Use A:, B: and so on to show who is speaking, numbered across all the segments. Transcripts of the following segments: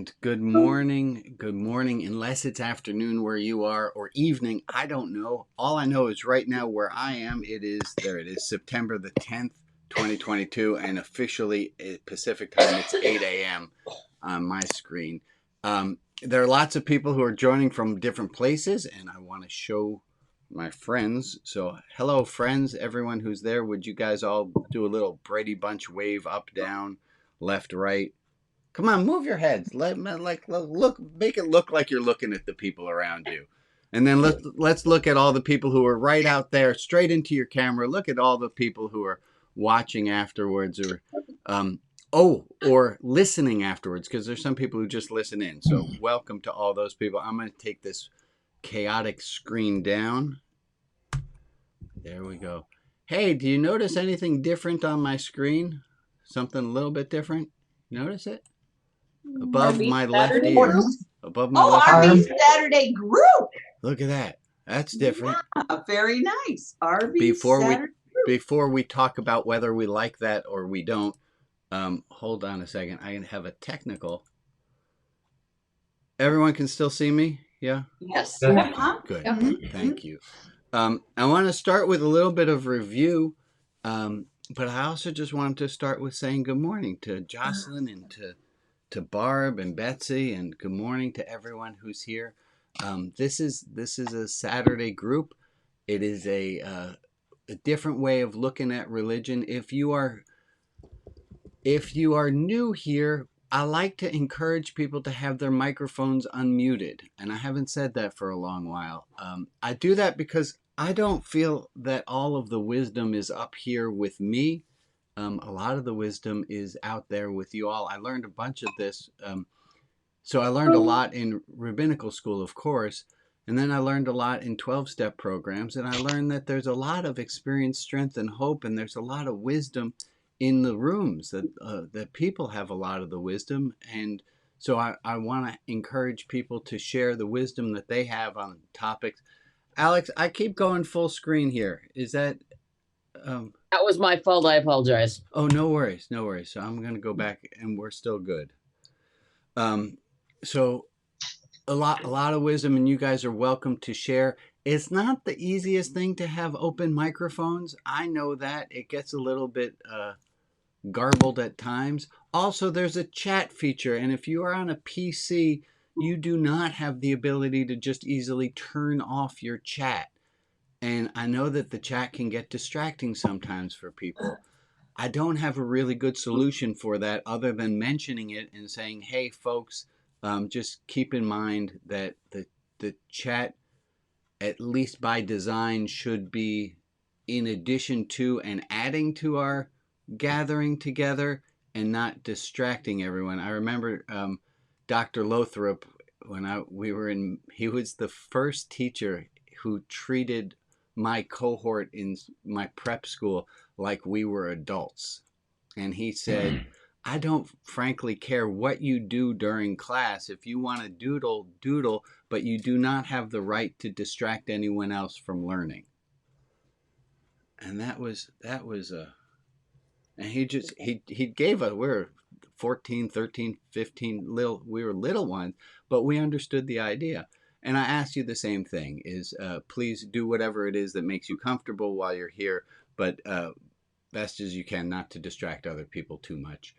A: And good morning, unless it's afternoon where you are or evening. I don't know. All I know is right now where I am, there it is, September the 10th, 2022, and officially Pacific time, it's 8 a.m. on my screen. There are lots of people who are joining from different places, and I want to show my friends. So, hello, friends, everyone who's there. Would you guys all do a little Brady Bunch wave up, down, left, right? Come on, move your heads. Look, make it look like you're looking at the people around you. And then let's look at all the people who are right out there, straight into your camera. Look at all the people who are watching afterwards, or listening afterwards, because there's some people who just listen in. So welcome to all those people. I'm going to take this chaotic screen down. There we go. Hey, do you notice anything different on my screen? Something a little bit different? Notice it? Above my left ear. Above my left ear.
B: RB Saturday group.
A: Look at that. That's different.
B: Yeah, very nice. RB Saturday group.
A: Before we talk about whether we like that or we don't, hold on a second. I have a technical. Everyone can still see me? Yeah?
B: Yes.
A: Good. Thank you. I want to start with a little bit of review, but I also just wanted to start with saying good morning to Jocelyn and to Barb and Betsy, and good morning to everyone who's here. This is a Saturday group. It is a different way of looking at religion. If you are new here, I like to encourage people to have their microphones unmuted, and I haven't said that for a long while. I do that because I don't feel that all of the wisdom is up here with me. A lot of the wisdom is out there with you all. I learned a bunch of this. So I learned a lot in rabbinical school, of course, and then I learned a lot in 12-step programs, and I learned that there's a lot of experience, strength, and hope, and there's a lot of wisdom in the rooms, that people have a lot of the wisdom. And so I want to encourage people to share the wisdom that they have on topics. Alex, I keep going full screen here. Is that...
C: That was my fault. I apologize.
A: Oh, no worries. No worries. So I'm going to go back and we're still good. So a lot of wisdom, and you guys are welcome to share. It's not the easiest thing to have open microphones. I know that it gets a little bit garbled at times. Also, there's a chat feature, and if you are on a PC, you do not have the ability to just easily turn off your chat. And I know that the chat can get distracting sometimes for people. I don't have a really good solution for that other than mentioning it and saying, hey, folks, just keep in mind that the chat, at least by design, should be in addition to and adding to our gathering together and not distracting everyone. I remember Dr. Lothrop, he was the first teacher who treated my cohort in my prep school like we were adults. And he said, I don't frankly care what you do during class. If you want to doodle, but you do not have the right to distract anyone else from learning. And and he gave us, we were 14, 13, 15, we were little ones, but we understood the idea. And I ask you the same thing, is please do whatever it is that makes you comfortable while you're here, but best as you can not to distract other people too much.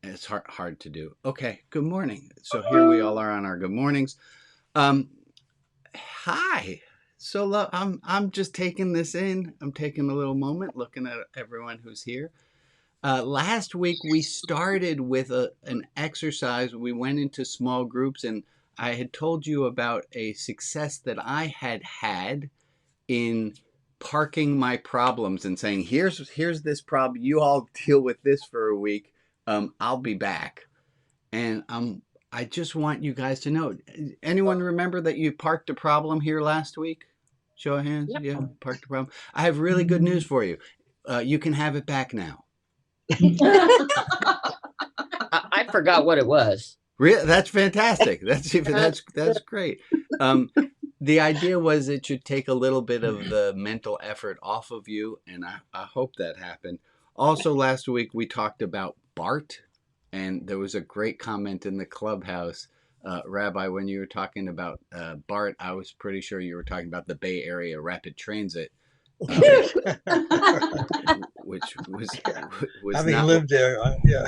A: It's hard to do. Okay, good morning. So here we all are on our good mornings. Hi. So I'm just taking this in. I'm taking a little moment looking at everyone who's here. Last week we started with an exercise. We went into small groups, and I had told you about a success that I had in parking my problems and saying, here's this problem. You all deal with this for a week. I'll be back. And I just want you guys to know. Anyone remember that you parked a problem here last week? Show of hands. Yep. Yeah, parked a problem. I have really good news for you. You can have it back now.
C: I forgot what it was.
A: Really? That's fantastic. That's great. The idea was it should take a little bit of the mental effort off of you, and I hope that happened. Also, last week we talked about BART, And there was a great comment in the clubhouse, Rabbi, when you were talking about BART. I was pretty sure you were talking about the Bay Area Rapid Transit, which was
D: having
A: not
D: lived there. Yeah.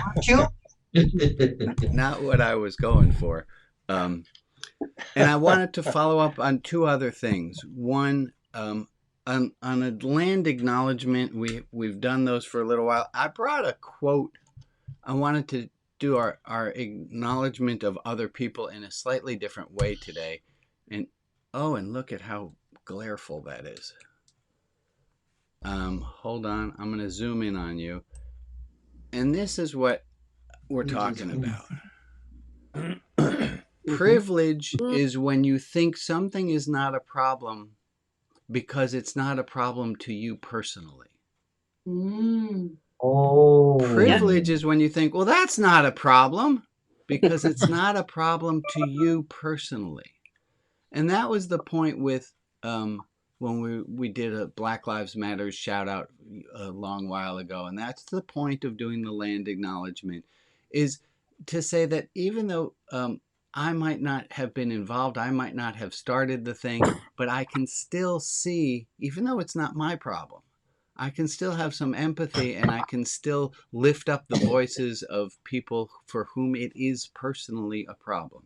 A: not what I was going for. And I wanted to follow up on two other things. One, on a land acknowledgement, we've done those for a little while. I brought a quote. I wanted to do our acknowledgement of other people in a slightly different way today. And look at how glareful that is. Hold on, I'm going to zoom in on you. And this is what we're talking about. Privilege is when you think something is not a problem because it's not a problem to you personally. Privilege is when you think, well, that's not a problem because it's not a problem to you personally. And that was the point with when we did a Black Lives Matter shout out a long while ago. And that's the point of doing the land acknowledgement, is to say that even though I might not have been involved, I might not have started the thing, but I can still see, even though it's not my problem, I can still have some empathy, and I can still lift up the voices of people for whom it is personally a problem.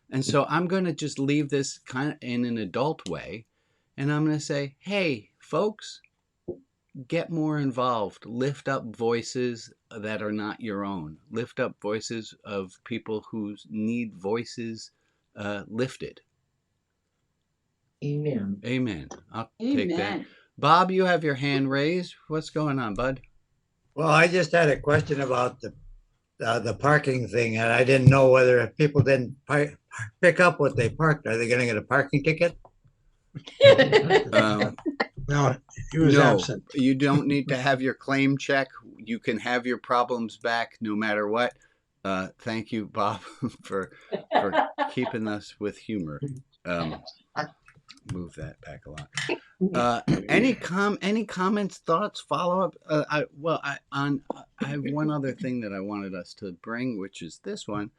A: And so I'm going to just leave this kind of in an adult way, and I'm going to say, hey, folks, get more involved. Lift up voices that are not your own. Lift up voices of people who need voices lifted.
E: Amen.
A: Amen. I'll take that. Bob, you have your hand raised. What's going on, bud?
F: Well, I just had a question about the parking thing, and I didn't know whether if people didn't pick up what they parked, are they going to get a parking ticket?
D: No, he was absent.
A: You don't need to have your claim check. You can have your problems back no matter what. Thank you, Bob, for keeping us with humor. Move that back a lot. Any comments, thoughts, follow up? I have one other thing that I wanted us to bring, which is this one.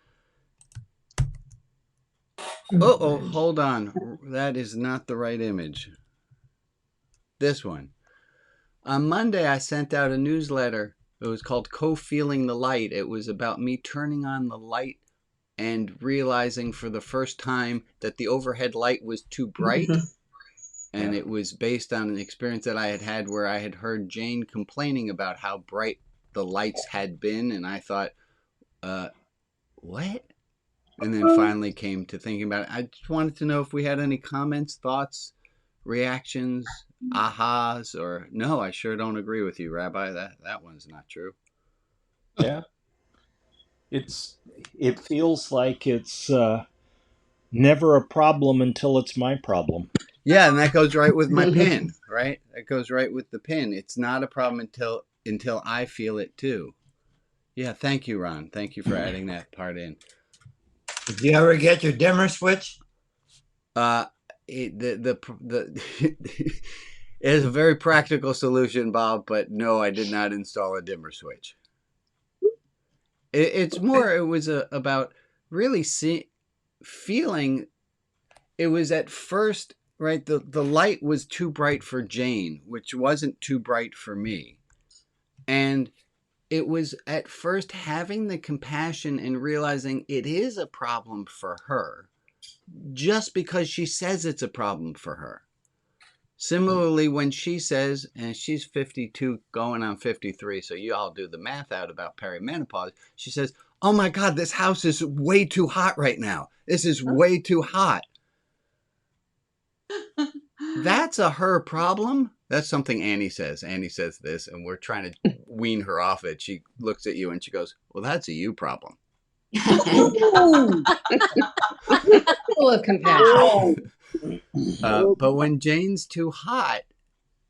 A: Oh, hold on. That is not the right image. This one. On Monday, I sent out a newsletter. It was called Co-Feeling the Light. It was about me turning on the light and realizing for the first time that the overhead light was too bright. And it was based on an experience that I had had where I had heard Jane complaining about how bright the lights had been. And I thought, what? And then finally came to thinking about it. I just wanted to know if we had any comments, thoughts, reactions, ahas, or no, I sure don't agree with you, Rabbi. That one's not true.
G: Yeah. It feels like it's never a problem until it's my problem.
A: Yeah, and that goes right with my pin, right? That goes right with the pin. It's not a problem until I feel it too. Yeah, thank you, Ron. Thank you for adding that part in.
F: Did you ever get your dimmer switch?
A: It is a very practical solution, Bob, but no, I did not install a dimmer switch. It's more, it was about really feeling. It was at first, right, the light was too bright for Jane, which wasn't too bright for me. And it was at first having the compassion and realizing it is a problem for her just because she says it's a problem for her. Similarly, when she says, and she's 52 going on 53, so you all do the math out about perimenopause, she says, oh my God, this house is way too hot right now. This is way too hot. That's a her problem. That's something Annie says. Annie says this, and we're trying to wean her off it. She looks at you and she goes, well, that's a you problem.
H: Full of compassion.
A: But when Jane's too hot,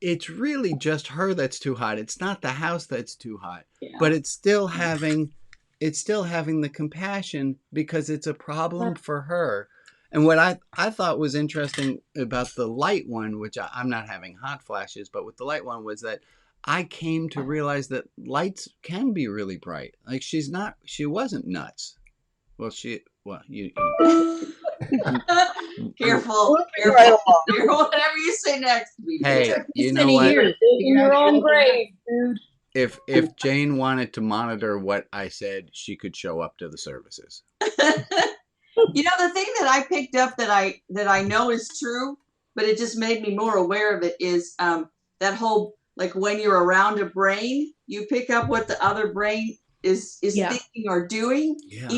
A: it's really just her that's too hot. It's not the house that's too hot. Yeah. But it's still having the compassion because it's a problem for her. And what I thought was interesting about the light one, which I'm not having hot flashes, but with the light one was that I came to realize that lights can be really bright. Like she wasn't nuts. Well, you
B: Careful,
H: Right
B: careful.
H: along.
B: Whatever you say next.
A: hey, you know
H: Many
A: what?
H: years.
C: In your own grave, dude.
A: If Jane wanted to monitor what I said, she could show up to the services.
B: You know, the thing that I picked up that I know is true, but it just made me more aware of it is that whole, like, when you're around a brain, you pick up what the other brain is thinking or doing.
A: Yeah.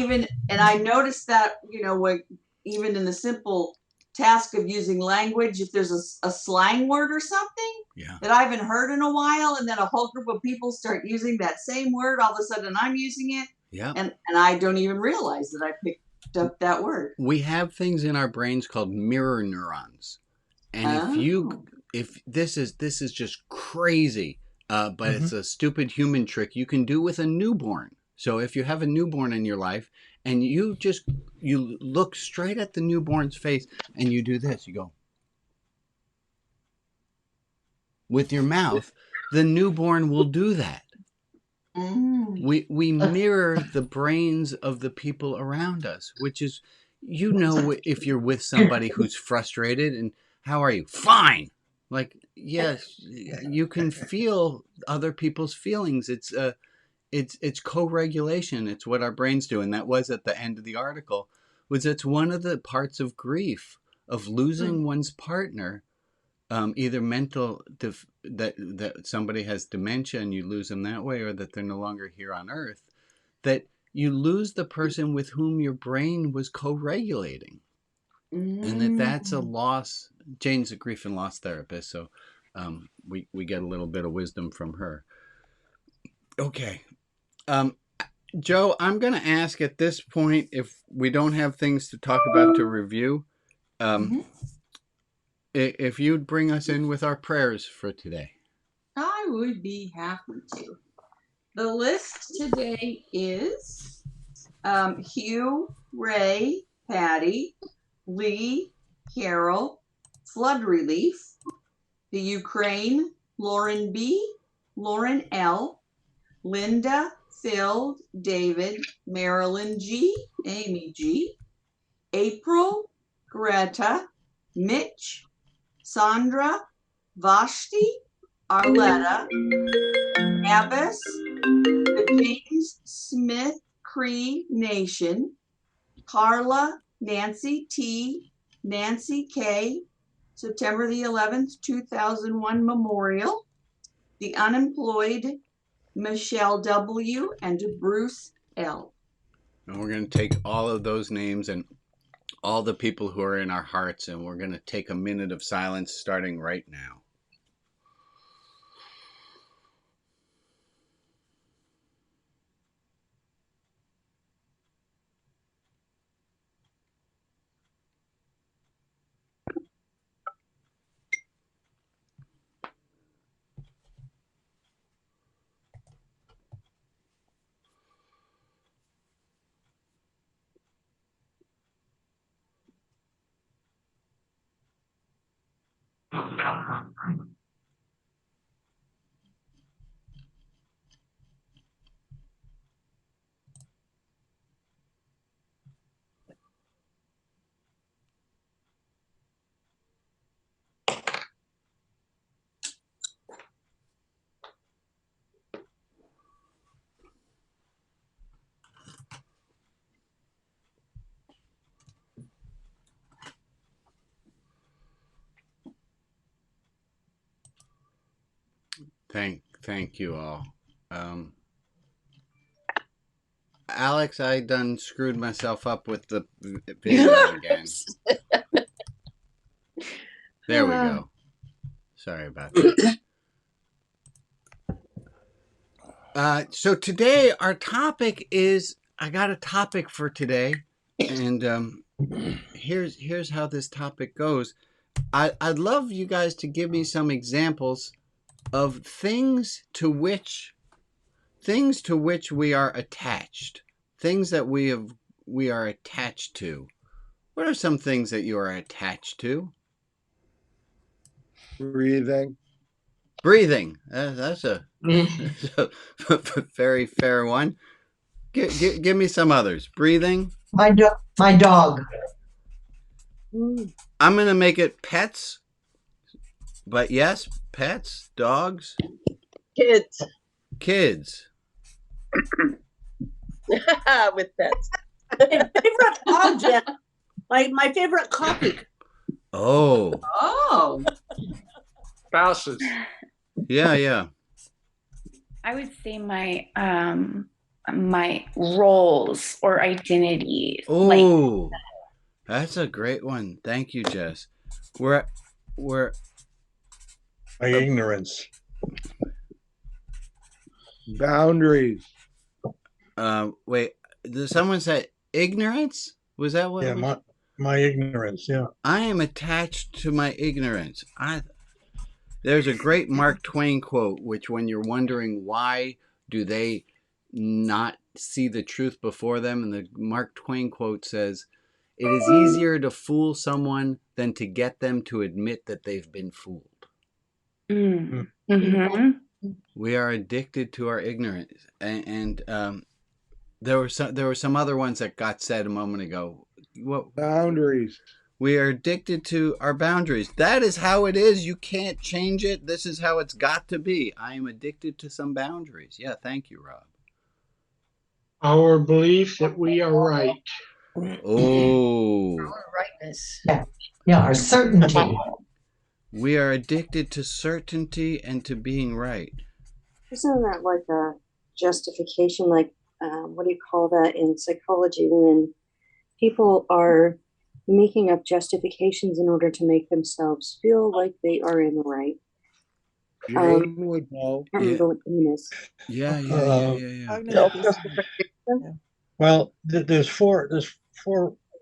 B: And I noticed that, you know, when, even in the simple task of using language, if there's a slang word or something that I haven't heard in a while, and then a whole group of people start using that same word, all of a sudden I'm using it.
A: Yeah.
B: And I don't even realize that I picked up that word.
A: We have things in our brains called mirror neurons. And if this is just crazy, but it's a stupid human trick you can do with a newborn. So if you have a newborn in your life and you look straight at the newborn's face and you do this, you go with your mouth, the newborn will do that. We mirror the brains of the people around us, which is, you know, if you're with somebody who's frustrated and how are you? Fine. Like, yes, you can feel other people's feelings. It's co-regulation. It's what our brains do. And that was at the end of the article, was it's one of the parts of grief, of losing one's partner, either mental, that somebody has dementia and you lose them that way, or that they're no longer here on earth, that you lose the person with whom your brain was co-regulating. And that's a loss. Jane's a grief and loss therapist, so we get a little bit of wisdom from her. Okay. Joe, I'm going to ask at this point, if we don't have things to talk about to review, if you'd bring us in with our prayers for today.
B: I would be happy to. The list today is Hugh, Ray, Patty, Lee, Carol, Flood Relief, the Ukraine, Lauren B., Lauren L., Linda, Phil, David, Marilyn G., Amy G., April, Greta, Mitch, Sandra, Vashti, Arletta, Abbas, the James Smith Cree Nation, Carla, Nancy T., Nancy K., September the 11th, 2001 Memorial, the Unemployed, Michelle W., and Bruce L.
A: And we're going to take all of those names and all the people who are in our hearts, and we're going to take a minute of silence starting right now. Thank you all. Alex, I done screwed myself up with the video again. There we go. Sorry about that. So today our topic is, I got a topic for today, and here's how this topic goes. I'd love you guys to give me some examples of things to which we are attached, things that we are attached to. What are some things that you are attached to?
E: Breathing.
A: Breathing. That's a, very fair one. Give me some others. Breathing.
E: My dog.
A: I'm going to make it pets. But yes, pets, dogs,
C: Kids.
A: kids.
C: With pets.
I: Favorite object. Like my favorite copy.
A: Oh,
B: Oh,
J: Spouses.
A: yeah.
K: I would say my my roles or identities.
A: Oh, that's a great one. Thank you, Jess. We're
D: My ignorance.
J: Boundaries.
A: wait. Did someone say ignorance? Was that what?
D: Yeah, my ignorance. Yeah.
A: I am attached to my ignorance. There's a great Mark Twain quote, which when you're wondering why do they not see the truth before them, and the Mark Twain quote says, "It is easier to fool someone than to get them to admit that they've been fooled."
K: Mm-hmm.
A: We are addicted to our ignorance, and there were some other ones that got said a moment ago. What?
J: Boundaries.
A: We are addicted to our boundaries. That is how it is. You can't change it. This is how it's got to be. I am addicted to some boundaries. Yeah, thank you, Rob.
J: Our belief that we are right.
A: Oh.
H: Our rightness.
E: Yeah, our certainty.
A: We are addicted to certainty and to being right.
L: Isn't that like a justification? Like, what do you call that in psychology when people are making up justifications in order to make themselves feel like they are in the right?
J: Jane would know.
L: I don't remember what the name is.
A: Yeah.
D: Well, there's four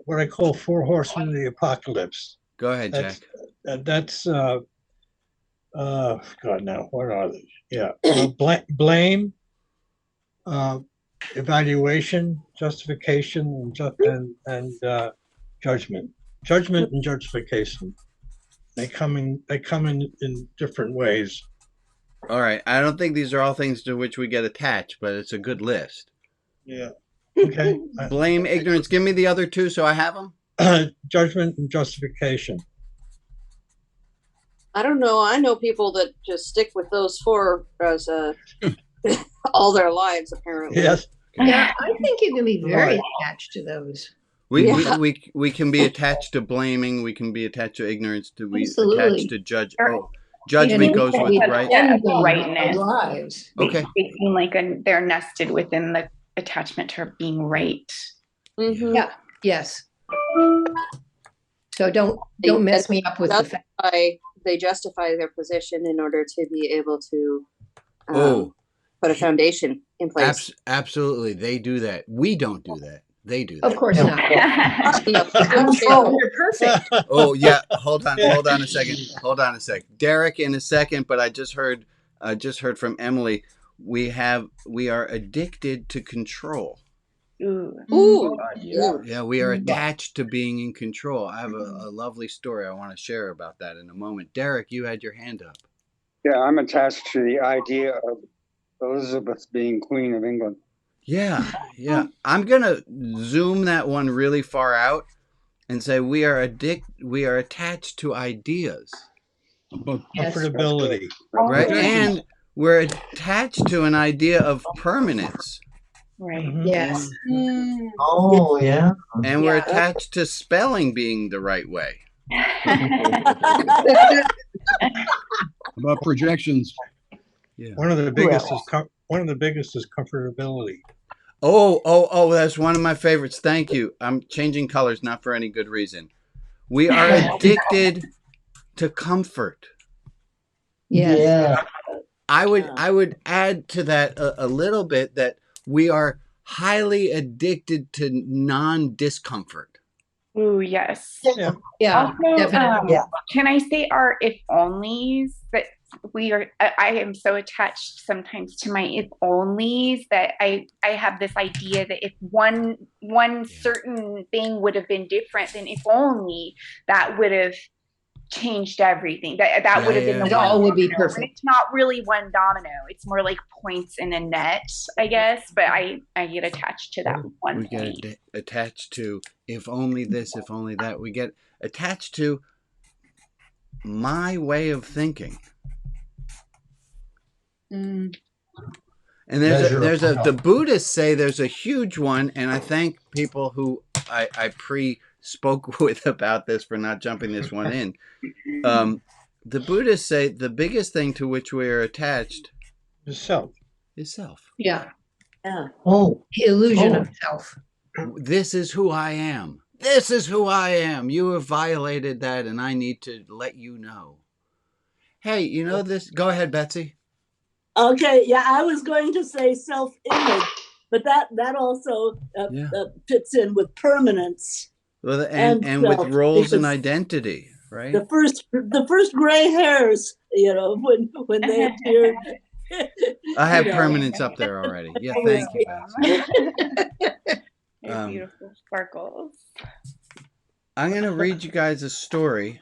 D: what I call four horsemen of the apocalypse.
A: Go ahead,
D: That's,
A: Jack.
D: That's God, now what are they? Yeah, blame, evaluation, justification, and judgment. Judgment and justification. They come in different ways.
A: All right. I don't think these are all things to which we get attached, but it's a good list.
D: Yeah. Okay.
A: Blame, ignorance. Give me the other two so I have them.
D: Judgment and justification.
L: I don't know. I know people that just stick with those four as all their lives, apparently.
D: Yes.
H: Yeah, I think you can be very attached to those.
A: We can be attached to blaming. We can be attached to ignorance. Attached to judgment goes with right.
K: Rightness.
H: Lives.
A: Okay.
K: They seem like they're nested within the attachment to being right.
L: Mm-hmm.
H: Yeah. Yes. So don't mess me up with the fact.
L: They justify their position in order to be able to put a foundation in place.
A: Absolutely. They do that. We don't do that. They do that.
H: Of course not. You're perfect.
A: Oh, yeah. Hold on a second. Derek in a second, but I just heard from Emily, we are addicted to control.
L: Ooh.
A: Yeah, we are attached to being in control. I have a lovely story I want to share about that in a moment. Derek, you had your hand up.
M: Yeah, I'm attached to the idea of Elizabeth being Queen of England.
A: Yeah. I'm going to zoom that one really far out and say we are attached to ideas.
D: Comfortability.
A: Right? And we're attached to an idea of permanence.
K: Right.
H: Yes.
E: Oh, yeah.
A: And we're attached to spelling being the right way.
J: About projections.
A: Yeah.
D: One of the biggest is comfortability.
A: Oh, that's one of my favorites. Thank you. I'm changing colors, not for any good reason. We are addicted to comfort.
H: Yes.
E: Yeah.
A: I would add to that a little bit that we are highly addicted to non-discomfort.
K: Ooh, yes.
H: Yeah.
K: Also,
H: Definitely.
K: can I say our if onlys that I am so attached sometimes to my if onlys that I have this idea that if one certain thing would have been different, then if only that would have changed everything. That would have been the
H: It all would be
K: domino. And
H: perfect.
K: it's not really one domino. It's more like points in a net, I guess. But I get attached to that one
A: We
K: point.
A: get attached to if only this, if only that. We get attached to my way of thinking. And there's a the Buddhists say there's a huge one, and I thank people who I spoke with about this for not jumping this one in. The Buddhists say the biggest thing to which we are attached
D: is self.
A: Is self.
H: Yeah.
I: Yeah.
H: Oh, the illusion of self.
A: This is who I am. This is who I am. You have violated that, and I need to let you know. Hey, you know this? Go ahead, Betsy.
I: Okay, yeah, I was going to say self-image, but that also fits in with permanence.
A: Well, and with
I: self,
A: roles and
I: because
A: identity, right?
I: The first gray hairs, when they appear.
A: I have permanence up there already. Yeah, thank you, Betsy.
K: They're beautiful sparkles.
A: I'm going to read you guys a story.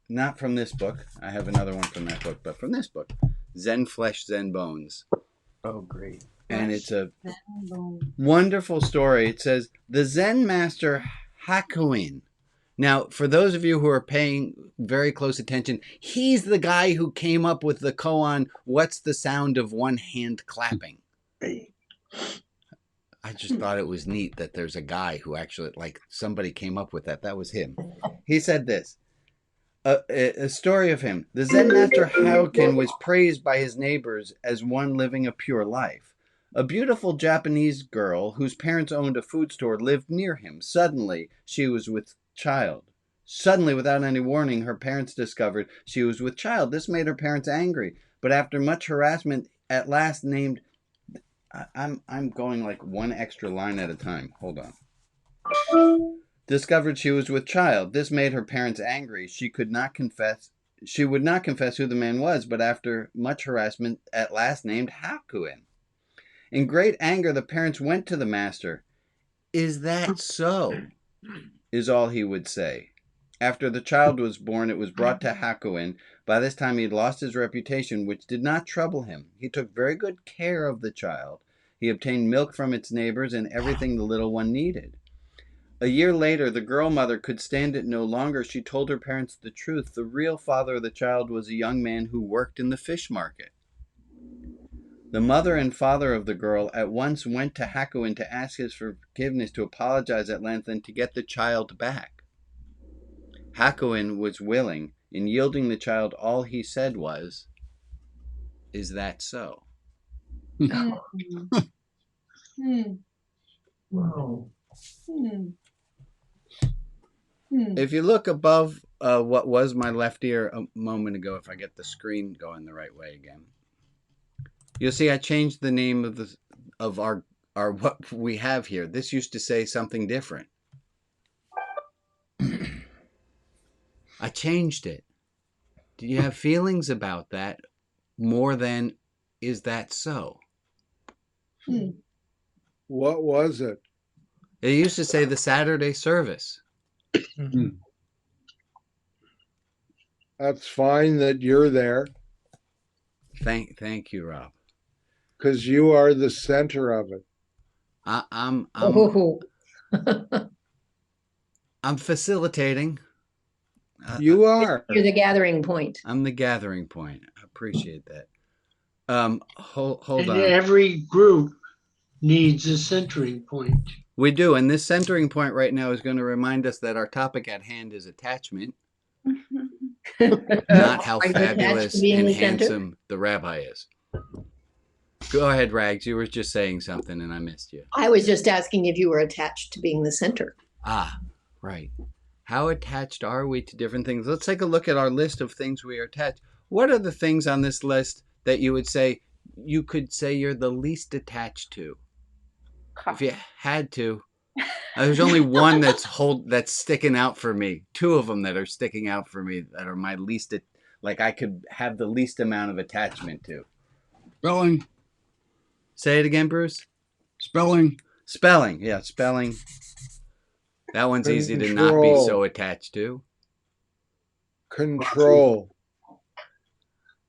A: Not from this book. I have another one from that book, but from this book. Zen Flesh, Zen Bones.
G: Oh, great.
A: And it's a wonderful story. It says, the Zen master Hakuin. Now, for those of you who are paying very close attention, he's the guy who came up with the koan, what's the sound of one hand clapping? I just thought it was neat that there's a guy who actually, like, somebody came up with that. That was him. He said this. A story of him. The Zen master Hakuin was praised by his neighbors as one living a pure life. A beautiful Japanese girl whose parents owned a food store lived near him. Suddenly, she was with child. Suddenly, without any warning, her parents discovered she was with child. This made her parents angry. But after much harassment, at last named... I'm going like one extra line at a time. Hold on. Discovered she was with child. This made her parents angry. She would not confess who the man was, but after much harassment, at last named Hakuin. In great anger, the parents went to the master. Is that so? Is all he would say. After the child was born, it was brought to Hakuin. By this time, he had lost his reputation, which did not trouble him. He took very good care of the child. He obtained milk from its neighbors and everything the little one needed. A year later, the girl mother could stand it no longer. She told her parents the truth. The real father of the child was a young man who worked in the fish market. The mother and father of the girl at once went to Hakuin to ask his forgiveness, to apologize at length, and to get the child back. Hakuin was willing. In yielding the child, all he said was, "Is that so?"
H: Wow.
A: If you look above what was my left ear a moment ago, if I get the screen going the right way again, you'll see I changed the name of our what we have here. This used to say something different. I changed it. Do you have feelings about that more than is that so?
N: What was it?
A: It used to say the Saturday service.
N: That's fine that you're there.
A: Thank you, Rob.
N: Because you are the center of it.
A: I'm facilitating.
N: You are.
H: You're the gathering point.
A: I'm the gathering point. I appreciate that. Hold on.
J: Every group needs a centering point.
A: We do, and this centering point right now is going to remind us that our topic at hand is attachment, not how fabulous and handsome the rabbi is. Go ahead, Rags. You were just saying something, and I missed you.
H: I was just asking if you were attached to being the center.
A: Ah, right. How attached are we to different things? Let's take a look at our list of things we are attached. What are the things on this list that you would say you could say you're the least attached to? If you had to. There's only one that's sticking out for me. Two of them that are sticking out for me that are my least, like I could have the least amount of attachment to.
O: Spelling.
A: Say it again, Bruce.
O: Spelling.
A: Spelling. Yeah, spelling. That one's easy to not be so attached to.
N: Control.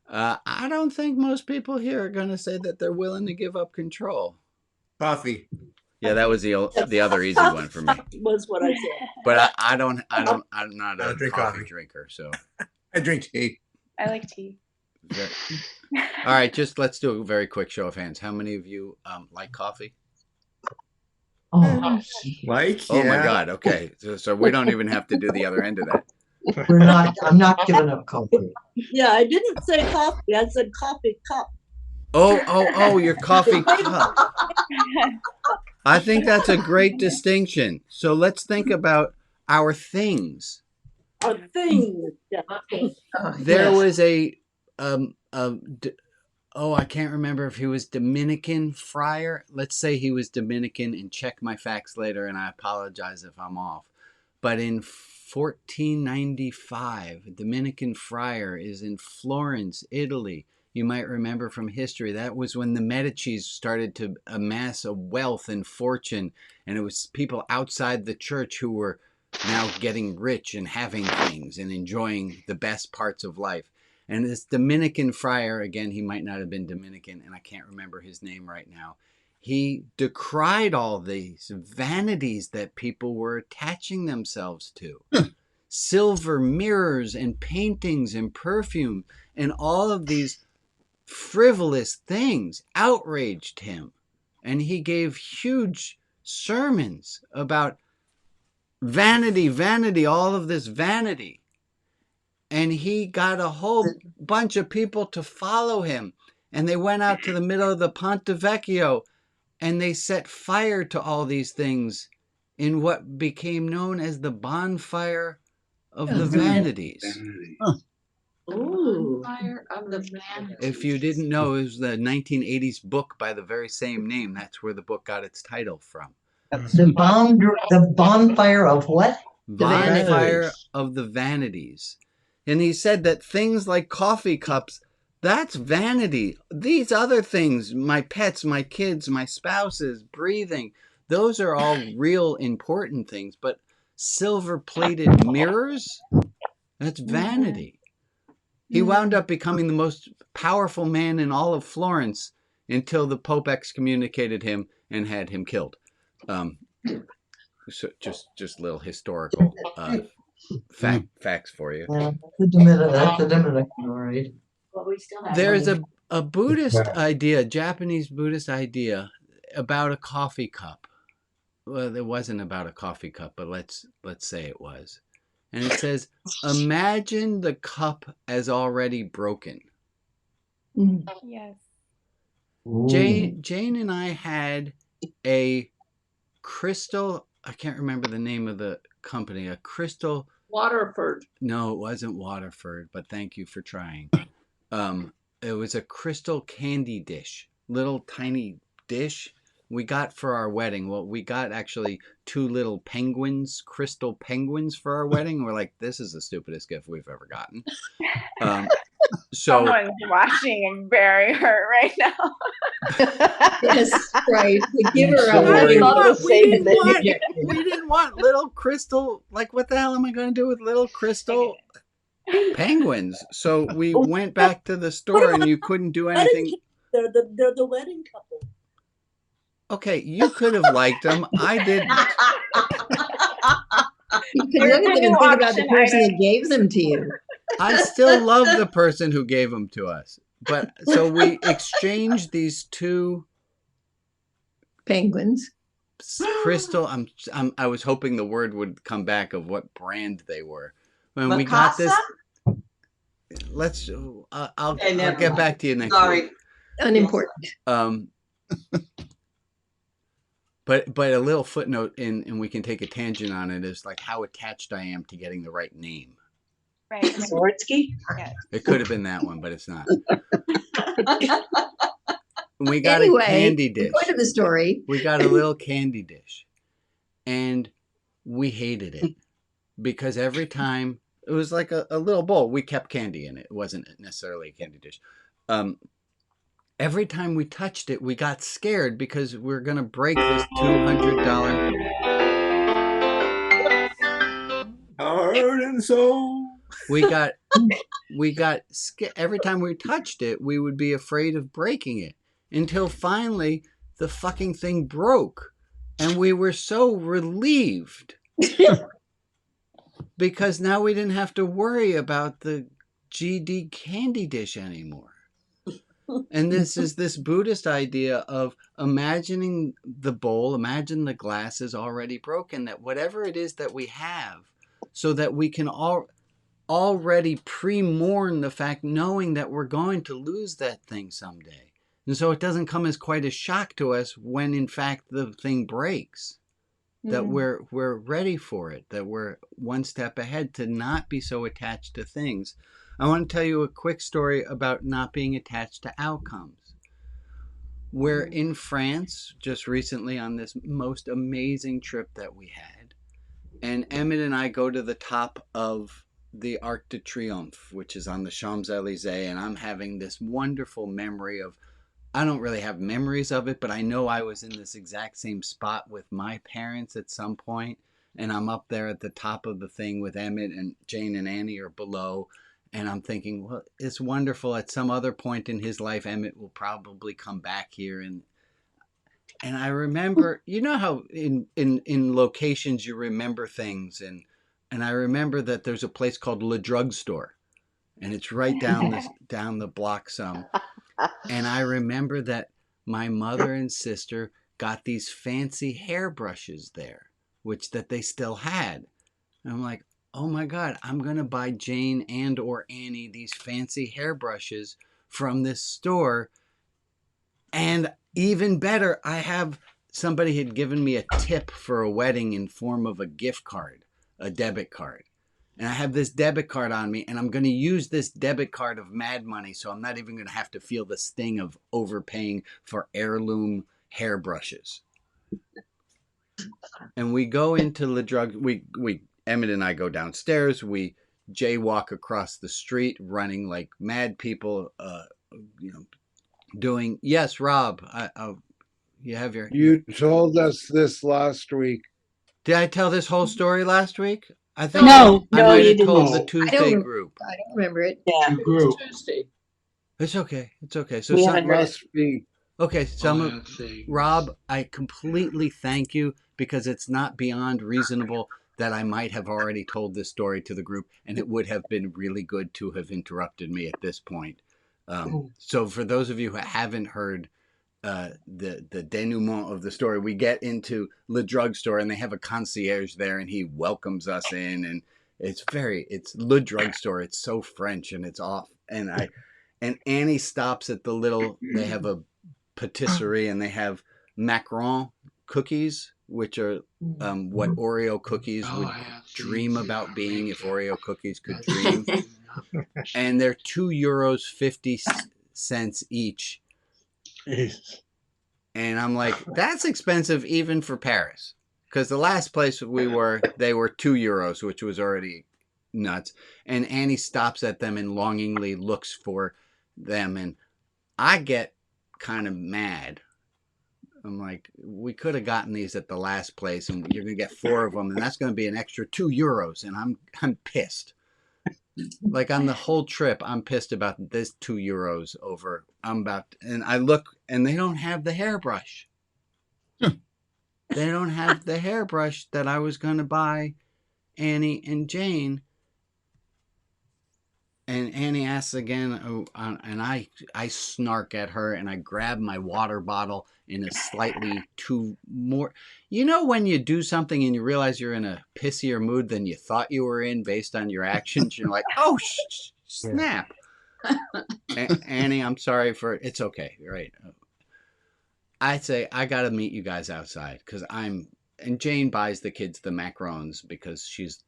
A: I don't think most people here are going to say that they're willing to give up control.
P: Coffee.
A: Yeah, that was the other easy one for me.
I: Was what I said.
A: But I'm not a
P: drink
A: coffee drinker, so
P: I drink tea.
K: I like tea.
A: All right, let's do a very quick show of hands. How many of you like coffee?
E: Oh,
P: Like,
A: oh my God. Okay, so we don't even have to do the other end of that.
E: I'm not giving up coffee.
I: Yeah, I didn't say coffee. I said coffee cup.
A: Oh, your coffee cup. I think that's a great distinction. So let's think about our things.
I: Our things. Yeah.
A: There was I can't remember if he was Dominican friar. Let's say he was Dominican, and check my facts later, and I apologize if I'm off. But in 1495, a Dominican friar is in Florence, Italy. You might remember from history, that was when the Medicis started to amass a wealth and fortune, and it was people outside the church who were now getting rich and having things and enjoying the best parts of life. And this Dominican friar, again, he might not have been Dominican, and I can't remember his name right now. He decried all these vanities that people were attaching themselves to. Silver mirrors and paintings and perfume and all of these frivolous things outraged him. And he gave huge sermons about vanity, all of this vanity. And he got a whole bunch of people to follow him. And they went out to the middle of the Ponte Vecchio and they set fire to all these things in what became known as the bonfire of the vanities.
B: Bonfire of the Vanities.
A: If you didn't know, it was the 1980s book by the very same name. That's where the book got its title from.
E: The bonfire of what?
A: Bonfire of the Vanities. And he said that things like coffee cups, that's vanity. These other things, my pets, my kids, my spouses, breathing, those are all real important things. But silver-plated mirrors, that's vanity. He wound up becoming the most powerful man in all of Florence until the Pope excommunicated him and had him killed. So just little historical facts for you.
E: That's the Dominican, all right.
H: Well, we still have
A: There's a Buddhist idea, Japanese Buddhist idea about a coffee cup. Well, it wasn't about a coffee cup, but let's say it was. And it says, imagine the cup as already broken.
K: Yes.
A: Jane and I had a crystal, I can't remember the name of the company, a crystal.
I: Waterford.
A: No, it wasn't Waterford, but thank you for trying. It was a crystal candy dish, little tiny dish we got for our wedding. Well, we got actually 2 little penguins, crystal penguins for our wedding. We're like, this is the stupidest gift we've ever gotten.
K: Someone's watching and very hurt right now.
H: Yes, right. The giver of
A: we didn't want little crystal. Like, what the hell am I going to do with little crystal penguins? So we went back to the store, and you couldn't do anything.
I: They're the wedding couple.
A: Okay, you could have liked them. I didn't.
H: You could look at them and think about the person that gave them to you.
A: I still love the person who gave them to us. But so we exchanged these 2
H: penguins.
A: Crystal. I was hoping the word would come back of what brand they were. When we got this, let's. I'll get back to you next week.
H: Unimportant.
A: But a little footnote and we can take a tangent on it is like how attached I am to getting the right name.
K: Right.
I: Swarovski?
K: Yes.
A: It could have been that one, but it's not. We got a candy dish.
H: Point of the story.
A: We got a little candy dish. And we hated it because every time it was like a little bowl. We kept candy in it. It wasn't necessarily a candy dish. Every time we touched it, we got scared because we were going to break this $200.
P: Heart and soul.
A: we got every time we touched it, we would be afraid of breaking it until finally the fucking thing broke, and we were so relieved because now we didn't have to worry about the GD candy dish anymore. And this is this Buddhist idea of imagining the bowl, imagine the glass is already broken, that whatever it is that we have, so that we can already pre-mourn the fact, knowing that we're going to lose that thing someday. And so it doesn't come as quite a shock to us when in fact the thing breaks. That we're ready for it, that we're one step ahead, to not be so attached to things. I want to tell you a quick story about not being attached to outcomes. We're in France just recently on this most amazing trip that we had. And Emmett and I go to the top of the Arc de Triomphe, which is on the Champs-Élysées, and I'm having this wonderful memory of, I don't really have memories of it, but I know I was in this exact same spot with my parents at some point, and I'm up there at the top of the thing with Emmett, and Jane and Annie are below, and I'm thinking, well, it's wonderful. At some other point in his life, Emmett will probably come back here, and I remember, you know how in locations you remember things, and I remember that there's a place called Le Drugstore, and it's right down the block some. And I remember that my mother and sister got these fancy hairbrushes there, which that they still had. And I'm like, oh my God, I'm going to buy Jane and or Annie these fancy hairbrushes from this store. And even better, somebody had given me a tip for a wedding in form of a gift card, a debit card. And I have this debit card on me, and I'm going to use this debit card of mad money, so I'm not even going to have to feel the sting of overpaying for heirloom hairbrushes. And we go into the drug. Emmett and I go downstairs. We jaywalk across the street, running like mad people. Doing yes, Rob. You have your.
N: You told us this last week.
A: Did I tell this whole story last week? I think
I: No,
A: I might
I: you
A: have
I: didn't.
A: told the Tuesday group.
H: I don't remember it.
J: Yeah, group.
C: Tuesday.
A: It's okay. It's okay. So
C: We
A: some
C: haven't heard it.
N: Must be.
A: okay. Some
J: Oh,
A: of
J: let's see.
A: Rob, I completely thank you, because it's not beyond reasonable that I might have already told this story to the group, and it would have been really good to have interrupted me at this point. So for those of you who haven't heard the denouement of the story, we get into the drugstore, and they have a concierge there, and he welcomes us in, and it's Le Drugstore. It's so French, and it's off. And Annie stops at they have a patisserie, and they have macaron cookies, which are what Oreo cookies would dream about being if Oreo cookies could dream. And they're €2.50 each.
D: Jeez.
A: And I'm like, that's expensive even for Paris. Because the last place we were, they were €2, which was already nuts. And Annie stops at them and longingly looks for them. And I get kind of mad. I'm like, we could have gotten these at the last place, and you're going to get 4 of them, and that's going to be an extra €2. And I'm pissed. Like on the whole trip, I'm pissed about this €2 over. And I look, and they don't have the hairbrush. They don't have the hairbrush that I was going to buy Annie and Jane. And Annie asks again, and I snark at her, and I grab my water bottle in a slightly too more. You know when you do something and you realize you're in a pissier mood than you thought you were in based on your actions? You're like, oh, snap. Annie, I'm sorry for it's okay. Right. I say, I got to meet you guys outside, because and Jane buys the kids the macarons because she's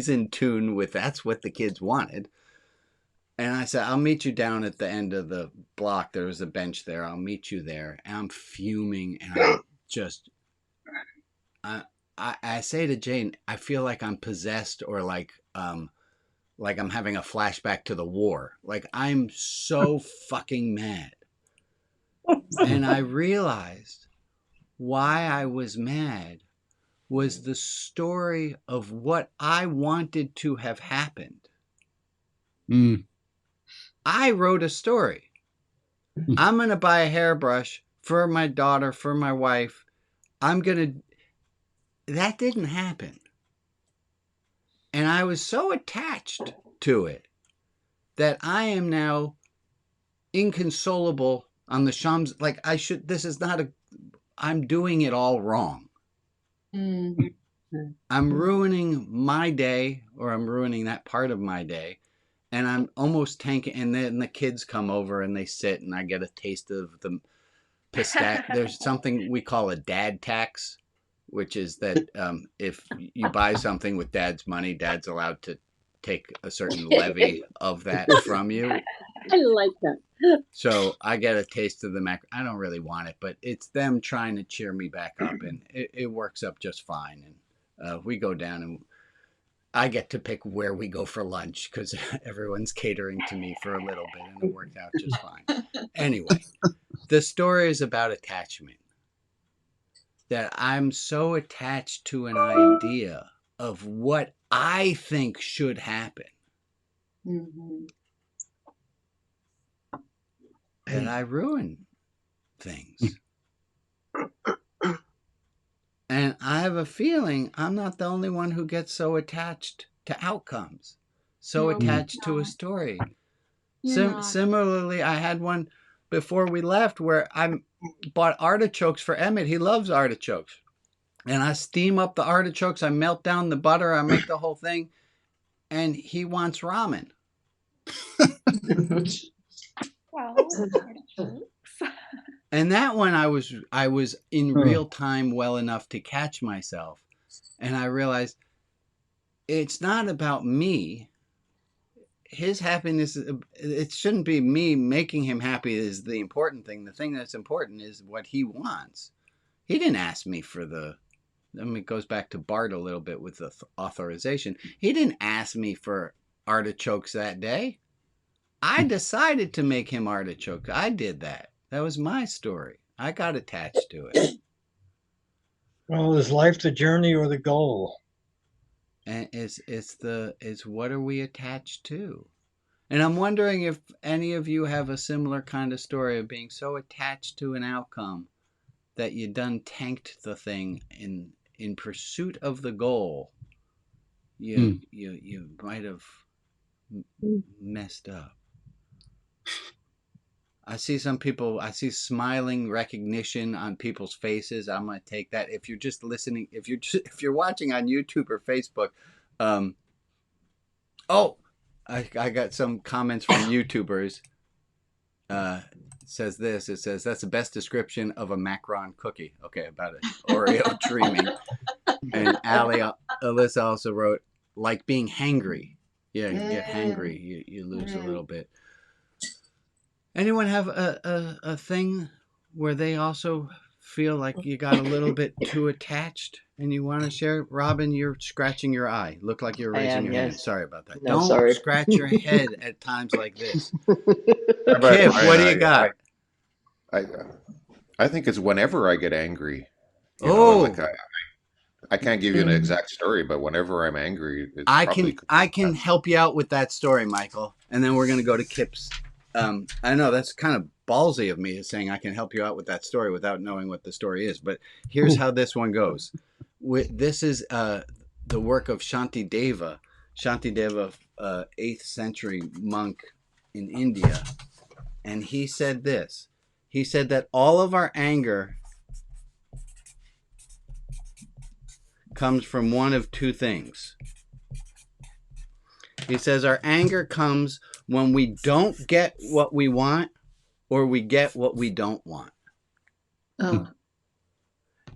A: in tune with that's what the kids wanted. And I said, I'll meet you down at the end of the block. There was a bench there. I'll meet you there. And I'm fuming, and I'm just, I say to Jane, I feel like I'm possessed, or like I'm having a flashback to the war. Like I'm so fucking mad. And I realized why I was mad was the story of what I wanted to have happened. I wrote a story. I'm going to buy a hairbrush for my daughter, for my wife. That didn't happen. And I was so attached to it that I am now inconsolable on the shams. Like I'm doing it all wrong. I'm ruining my day, or I'm ruining that part of my day. And I'm almost tanking. And then the kids come over and they sit and I get a taste of the pistachio. There's something we call a dad tax, which is that if you buy something with dad's money, dad's allowed to take a certain levy of that from you.
C: I like that.
A: So I get a taste of the mac. I don't really want it, but it's them trying to cheer me back up, and it works up just fine. And we go down, and I get to pick where we go for lunch because everyone's catering to me for a little bit, and it worked out just fine. Anyway, the story is about attachment. That I'm so attached to an idea of what I think should happen. That I ruin things. And I have a feeling I'm not the only one who gets so attached to outcomes, so attached to a story. Similarly, I had one before we left where I bought artichokes for Emmett. He loves artichokes. And I steam up the artichokes. I melt down the butter. I make the whole thing. And he wants ramen. And that one I was in real time well enough to catch myself. And I realized it's not about me. His happiness, it shouldn't be me making him happy is the important thing. The thing that's important is what he wants. He didn't ask me for it goes back to Bart a little bit with the authorization. He didn't ask me for artichokes that day. I decided to make him artichoke. I did that. That was my story. I got attached to it.
D: Well, is life the journey or the goal?
A: And it's what are we attached to? And I'm wondering if any of you have a similar kind of story of being so attached to an outcome that you done tanked the thing in pursuit of the goal. You might have messed up. I see smiling recognition on people's faces. I'm going to take that. If you're just listening, if you're watching on YouTube or Facebook, I got some comments from YouTubers. It says that's the best description of a macaron cookie. Okay, about it. Oreo dreaming. And Alyssa also wrote, like being hangry. Yeah, you get hangry. You lose a little bit. Anyone have a thing where they also feel like you got a little bit too attached and you want to share? Robin, you're scratching your eye. Look like you're raising your hand. Sorry about that.
C: No,
A: Don't
C: sorry.
A: scratch your head at times like this. Kip, what do you got?
Q: I think it's whenever I get angry. I can't give you an exact story, but whenever I'm angry, it's
A: I can help you out with that story, Michael. And then we're going to go to Kip's. I know that's kind of ballsy of me saying I can help you out with that story without knowing what the story is. But here's how this one goes. This is the work of Shantideva. Shantideva, 8th century monk in India. And he said this. He said that all of our anger comes from one of two things. He says our anger comes when we don't get what we want or we get what we don't want.
H: Oh.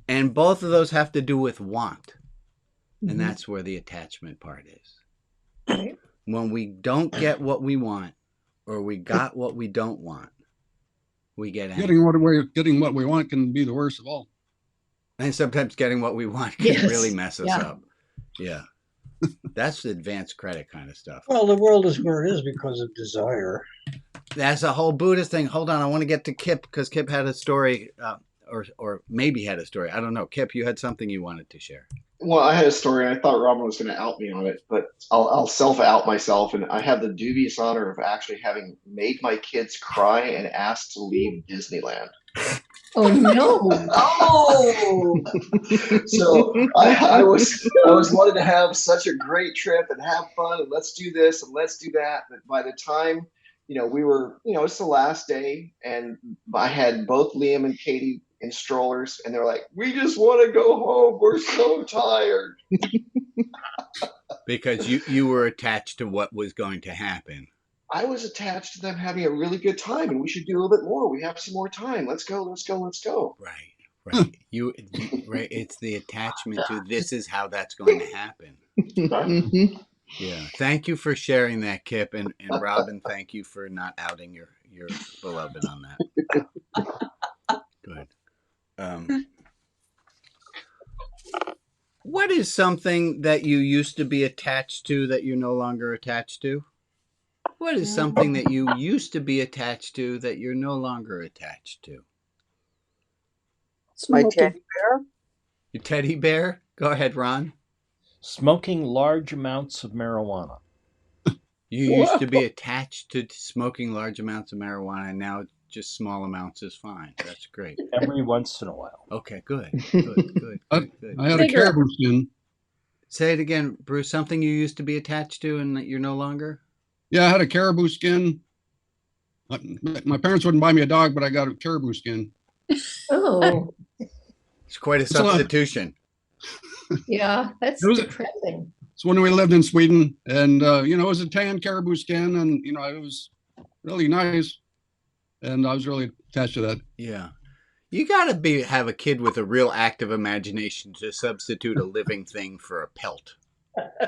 A: And both of those have to do with want. And that's where the attachment part is.
H: Right.
A: When we don't get what we want or we got what we don't want, we get angry.
O: Getting what we want can be the worst of all.
A: And sometimes getting what we want can really mess us up. Yeah. That's advanced credit kind of stuff.
D: Well, the world is where it is because of desire.
A: That's a whole Buddhist thing. Hold on. I want to get to Kip because Kip had a story or maybe had a story. I don't know. Kip, you had something you wanted to share.
R: Well, I had a story, and I thought Robin was going to out me on it, but I'll self-out myself, and I have the dubious honor of actually having made my kids cry and asked to leave Disneyland.
H: Oh no!
B: Oh,
R: So I was wanting to have such a great trip and have fun, and let's do this and let's do that. But by the time we were, it's the last day, and I had both Liam and Katie in strollers, and they're like, "We just want to go home. We're so tired."
A: Because you were attached to what was going to happen.
R: I was attached to them having a really good time, and we should do a little bit more. We have some more time. Let's go. Let's go. Let's go.
A: Right. You right. It's the attachment to this is how that's going to happen.
H: Mm-hmm.
A: Yeah. Thank you for sharing that, Kip, and Robin. Thank you for not outing your beloved on that. Good. What is something that you used to be attached to that you're no longer attached to? What is something that you used to be attached to that you're no longer attached to?
S: My teddy bear.
A: Your teddy bear? Go ahead, Ron.
G: Smoking large amounts of marijuana.
A: You used to be attached to smoking large amounts of marijuana, and now just small amounts is fine. That's great.
G: Every once in a while.
A: Okay, good. Good.
O: I had a caribou skin.
A: Say it again, Bruce. Something you used to be attached to and that you're no longer?
O: Yeah, I had a caribou skin. My parents wouldn't buy me a dog, but I got a caribou skin.
H: Oh,
A: It's quite a substitution.
H: yeah, that's depressing.
O: It's when we lived in Sweden, and it was a tan caribou skin, and it was really nice, and I was really attached to that.
A: Yeah, you got to have a kid with a real active imagination to substitute a living thing for a pelt.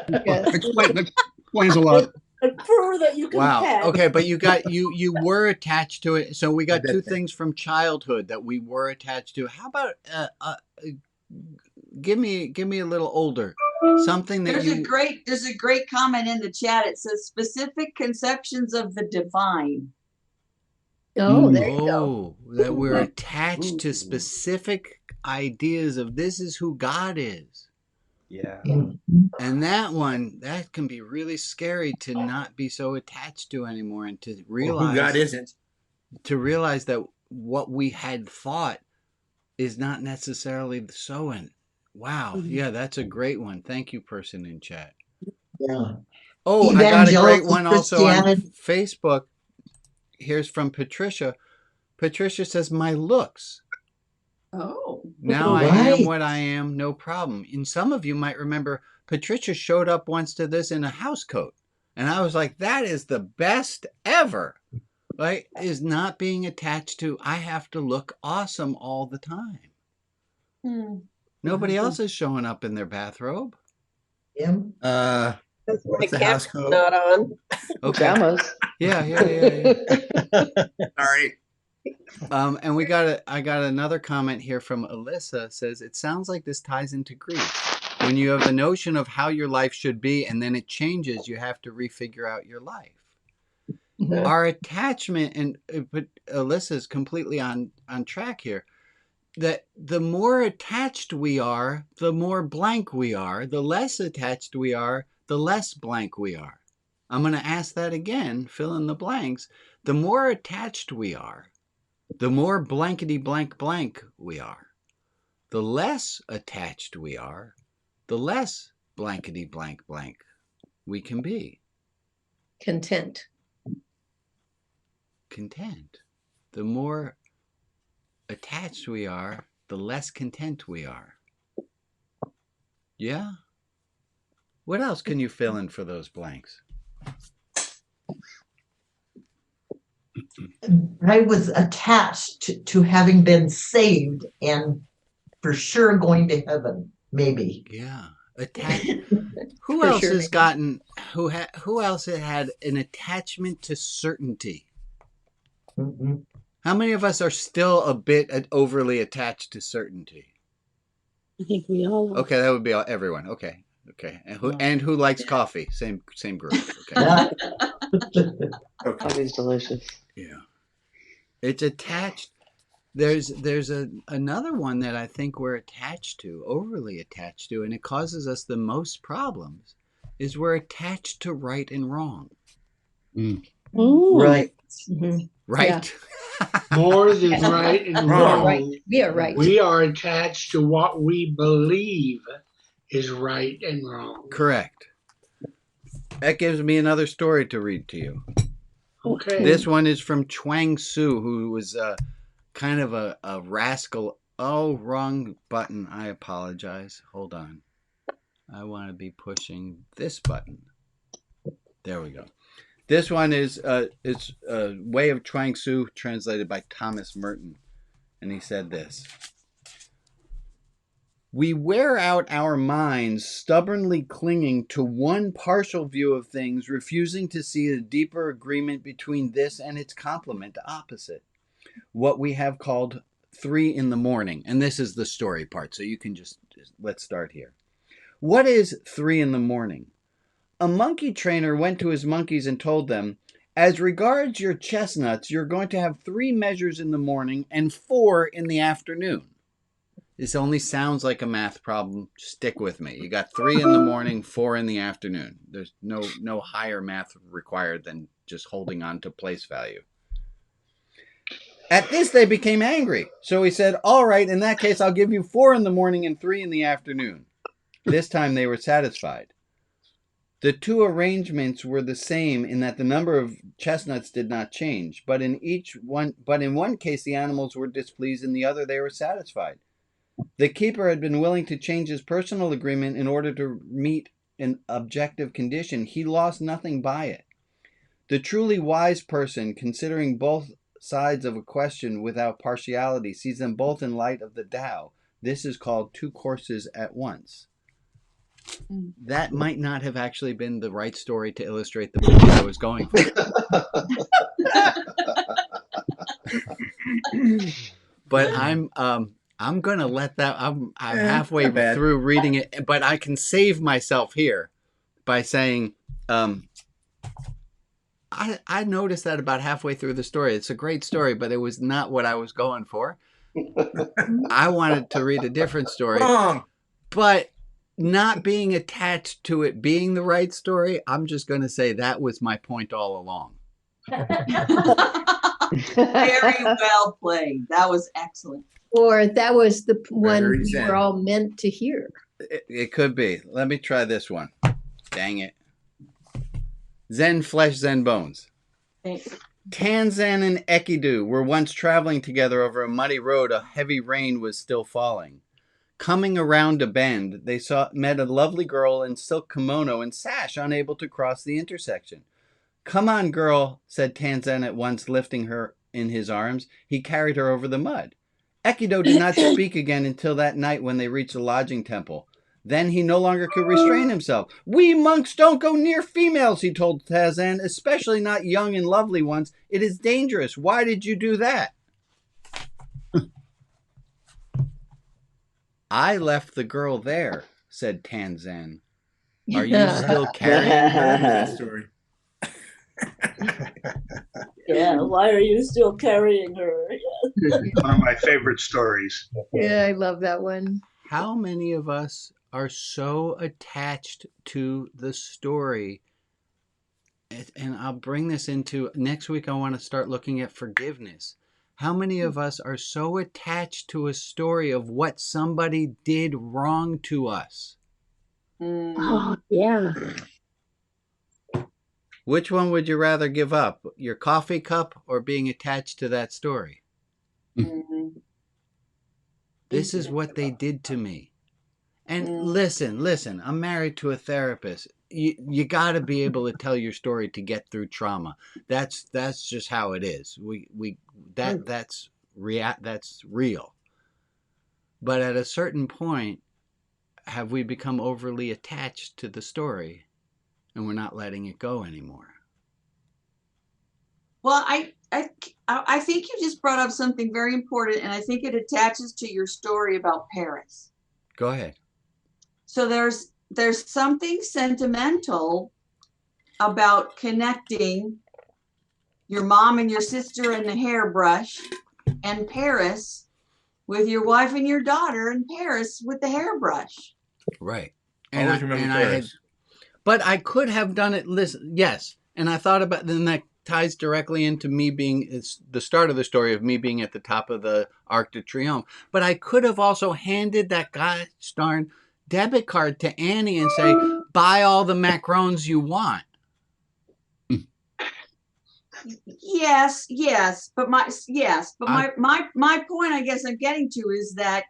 H: Yes.
O: That explains a lot.
I: A fur that you can pet.
A: Okay, but you were attached to it. So we got two things from childhood that we were attached to. How about give me a little older. Something that
B: there's a great comment in the chat. It says specific conceptions of the divine.
H: Oh, there you go.
A: That we're attached to specific ideas of this is who God is.
P: Yeah.
A: And that can be really scary to not be so attached to anymore, and to realize
P: who God isn't.
A: To realize that what we had thought is not necessarily so. And wow, yeah, that's a great one. Thank you, person in chat.
E: Yeah.
A: Oh, I got a great one also on Facebook. Here's from Patricia. Patricia says, "My looks.
B: Oh.
A: Now I am what I am, no problem." And some of you might remember Patricia showed up once to this in a house coat. And I was like, that is the best ever. Right? Is not being attached to, I have to look awesome all the time. Nobody else is showing up in their bathrobe.
E: Him?
P: What's the house coat?
S: Not on.
A: Okay.
S: Pajamas.
A: Yeah.
P: Sorry.
A: And I got another comment here from Alyssa. Says, it sounds like this ties into grief. When you have the notion of how your life should be and then it changes, you have to refigure out your life. Mm-hmm. Our attachment, and but Alyssa's completely on track here, that the more attached we are, the more blank we are. The less attached we are, the less blank we are. I'm going to ask that again, fill in the blanks. The more attached we are, the more blankety blank blank we are. The less attached we are, the less blankety blank blank we can be.
H: Content.
A: The more attached we are, the less content we are. Yeah? What else can you fill in for those blanks?
E: I was attached to having been saved and for sure going to heaven, maybe.
A: Yeah. Who else has gotten, who else had an attachment to certainty?
E: Mm-hmm.
A: How many of us are still a bit overly attached to certainty?
C: I think we all are.
A: Okay, that would be everyone. Okay. And who likes coffee? Same group. Okay.
S: Coffee's delicious.
A: Yeah. It's attached. There's another one that I think we're attached to, overly attached to, and it causes us the most problems. Is we're attached to right and wrong.
E: Right.
A: Right.
J: More than right and wrong.
H: Right. We are right.
J: We are attached to what we believe is right and wrong.
A: Correct. That gives me another story to read to you.
J: Okay.
A: This one is from Chuang Tzu, who was kind of a rascal. Oh, wrong button. I apologize. Hold on. I want to be pushing this button. There we go. This one is it's a Way of Chuang Tzu, translated by Thomas Merton. And he said this: we wear out our minds stubbornly clinging to one partial view of things, refusing to see a deeper agreement between this and its complement opposite. What we have called 3 in the morning. And this is the story part, so you can just let's start here. What is 3 in the morning? A monkey trainer went to his monkeys and told them, as regards your chestnuts, you're going to have 3 measures in the morning and 4 in the afternoon. This only sounds like a math problem. Stick with me. You got 3 in the morning, 4 in the afternoon. There's no higher math required than just holding on to place value. At this, they became angry. So he said, all right, in that case, I'll give you 4 in the morning and 3 in the afternoon. This time they were satisfied. The 2 arrangements were the same in that the number of chestnuts did not change, but in one case the animals were displeased, in the other they were satisfied. The keeper had been willing to change his personal agreement in order to meet an objective condition. He lost nothing by it. The truly wise person, considering both sides of a question without partiality, sees them both in light of the Tao. This is called 2 courses at once. That might not have actually been the right story to illustrate the point I was going for. But I'm gonna let that. I'm halfway through reading it, but I can save myself here by saying I noticed that about halfway through the story. It's a great story, but it was not what I was going for. I wanted to read a different story.
P: Wrong.
A: But not being attached to it being the right story, I'm just going to say that was my point all along.
B: Very well played. That was excellent.
H: Or that was the one
P: Very
H: we
P: zen.
H: were all meant to hear.
A: It could be. Let me try this one. Dang it. Zen flesh, Zen bones.
B: Thanks.
A: Tanzan and Ekidu were once traveling together over a muddy road. A heavy rain was still falling. Coming around a bend, they met a lovely girl in silk kimono and sash, unable to cross the intersection. Come on, girl, said Tanzan at once, lifting her in his arms. He carried her over the mud. Ekido did not speak again until that night when they reached the lodging temple. Then he no longer could restrain himself. We monks don't go near females, he told Tanzan, especially not young and lovely ones. It is dangerous. Why did you do that? I left the girl there, said Tanzan. Are you still carrying her?
P: Story.
I: Yeah, why are you still carrying her?
J: One of my favorite stories.
H: Yeah, I love that one.
A: How many of us are so attached to the story? And I'll bring this into next week. I want to start looking at forgiveness. How many of us are so attached to a story of what somebody did wrong to us?
H: Oh, yeah.
A: Which one would you rather give up? Your coffee cup or being attached to that story? This is what they did to me. And listen, I'm married to a therapist. You got to be able to tell your story to get through trauma. That's just how it is. That's real. But at a certain point, have we become overly attached to the story and we're not letting it go anymore?
B: Well, I think you just brought up something very important, and I think it attaches to your story about Paris.
A: Go ahead.
B: So there's something sentimental about connecting your mom and your sister and the hairbrush and Paris with your wife and your daughter in Paris with the hairbrush.
A: Right.
P: Always remember Paris.
A: But I could have done it. Listen, yes, and I thought about then that ties directly into me being it's the start of the story of me being at the top of the Arc de Triomphe. But I could have also handed that gosh darn debit card to Annie and say, "Buy all the macarons you want."
B: Yes, but my point I guess I'm getting to is that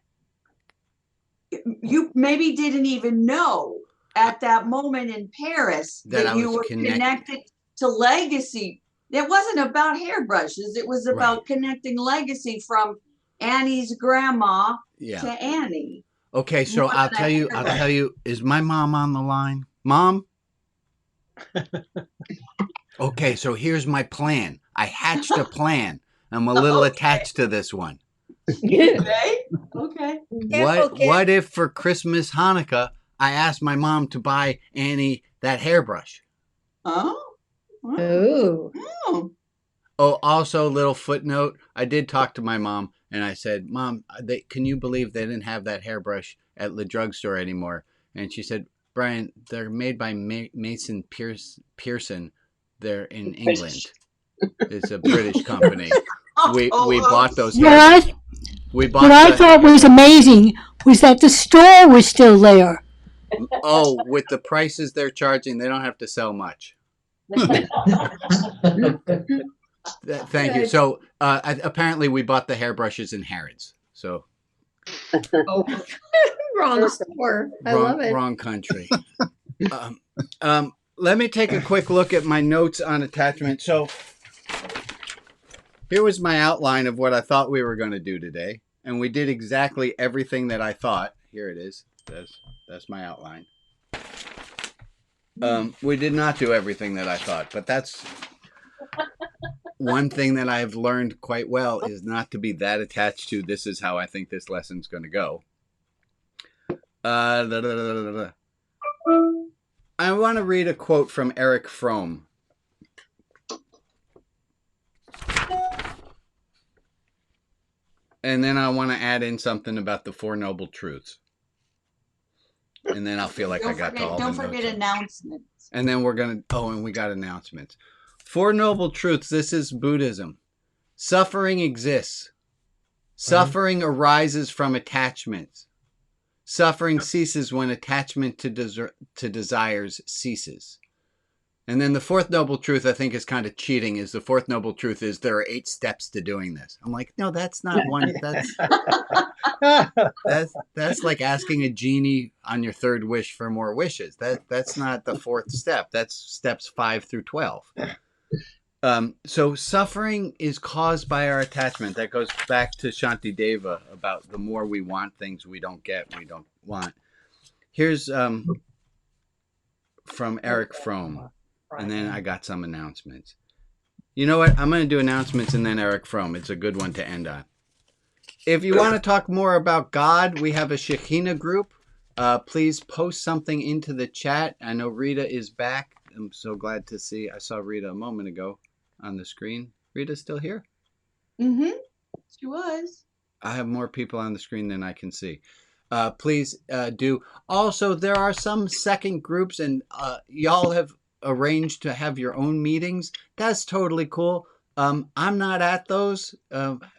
B: you maybe didn't even know at that moment in Paris that you were connected to legacy. It wasn't about hairbrushes. It was about connecting legacy from Annie's grandma to Annie.
A: Okay, so I'll tell you, is my mom on the line? Mom? Okay, so here's my plan. I hatched a plan. I'm a little attached to this one.
B: Okay.
A: What if for Christmas, Hanukkah, I asked my mom to buy Annie that hairbrush?
B: Oh.
A: Oh, also, little footnote. I did talk to my mom, and I said, "Mom, can you believe they didn't have that hairbrush at the drugstore anymore?" And she said, "Brian, they're made by Mason Pearson. They're in England. It's a British company. We bought those hairbrush.
C: What I thought was amazing was that the store was still there.
A: Oh, with the prices they're charging, they don't have to sell much." Thank you. So apparently we bought the hairbrushes in Harrods. So
H: Wrong store. I love it.
A: Wrong country. Let me take a quick look at my notes on attachment. So here was my outline of what I thought we were going to do today. And we did exactly everything that I thought. Here it is. That's my outline. We did not do everything that I thought, but that's one thing that I've learned quite well is not to be that attached to this is how I think this lesson's going to go. I want to read a quote from Eric Fromm. And then I want to add in something about the Four Noble Truths. And then I'll feel like I got to all the notes.
B: Don't forget announcements.
A: And then we're going to, and we got announcements. Four Noble Truths. This is Buddhism. Suffering exists. Suffering arises from attachments. Suffering ceases when attachment to desires ceases. And then the fourth noble truth, I think, is kind of cheating. Is the fourth noble truth is there are 8 steps to doing this. I'm like, no, that's not one. That's like asking a genie on your third wish for more wishes. That's not the fourth step. That's steps 5 through 12. So suffering is caused by our attachment. That goes back to Shantideva about the more we want things we don't get, we don't want. Here's from Eric Fromm. And then I got some announcements. You know what? I'm going to do announcements and then Eric Fromm. It's a good one to end on. If you want to talk more about God, we have a Shekhinah group. Please post something into the chat. I know Rita is back. I'm so glad to see. I saw Rita a moment ago on the screen. Rita's still here?
B: Mm-hmm. She was.
A: I have more people on the screen than I can see. Please do. Also, there are some second groups, and y'all have arranged to have your own meetings. That's totally cool. I'm not at those.